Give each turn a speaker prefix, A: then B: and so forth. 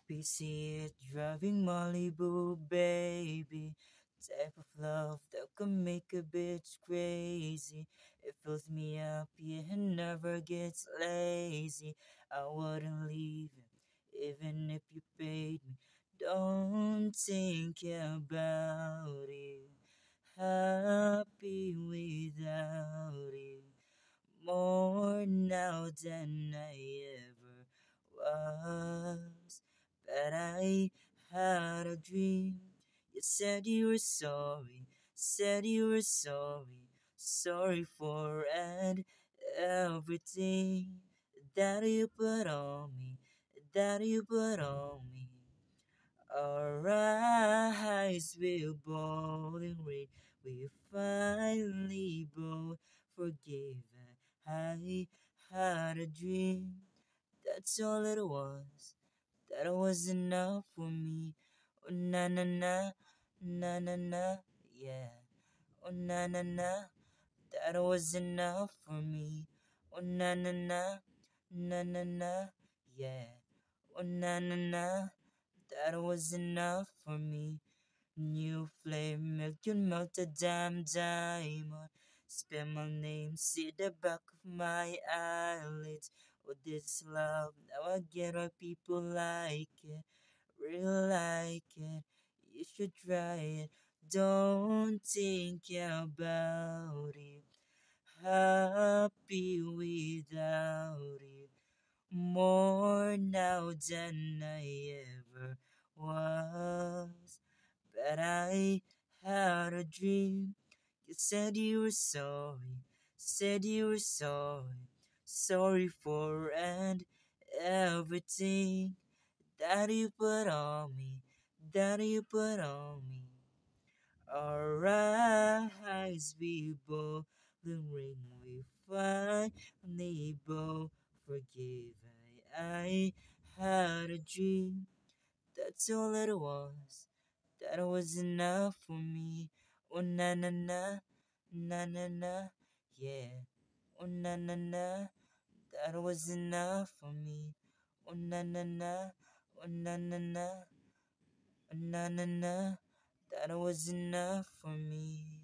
A: PC driving Malibu, baby. Type of love that can make a bitch crazy. It fills me up, yeah, and never gets lazy. I wouldn't leave him, even if you paid me. Don't think about it. Happy without you. More now than I ever was. But I had a dream. You said you were sorry, said you were sorry, sorry for and everything that you put on me, that you put on me. Our eyes will both in rain. We finally both forgive. I had a dream. That's all it was. That was enough for me. Oh na na na, na na na, yeah. Oh na na na, that was enough for me. Oh na na na, na na na, yeah. Oh na na na, that was enough for me. New flame, milk and melt a damn diamond. Spell my name, see the back of my eyelids. Oh, this love, now I get why people like it, real like it. You should try it. Don't think about it. Happy without it. More now than I ever was. But I had a dream. You said you were sorry, said you were sorry, sorry for and everything that you put on me, that you put on me. Our eyes we both the ring we finally both forgive. I had a dream, that's all it was. That was enough for me. Oh na na na, na na na, yeah. Oh na na na, that was enough for me. Oh na na na, oh na na na, oh na na na, that was enough for me.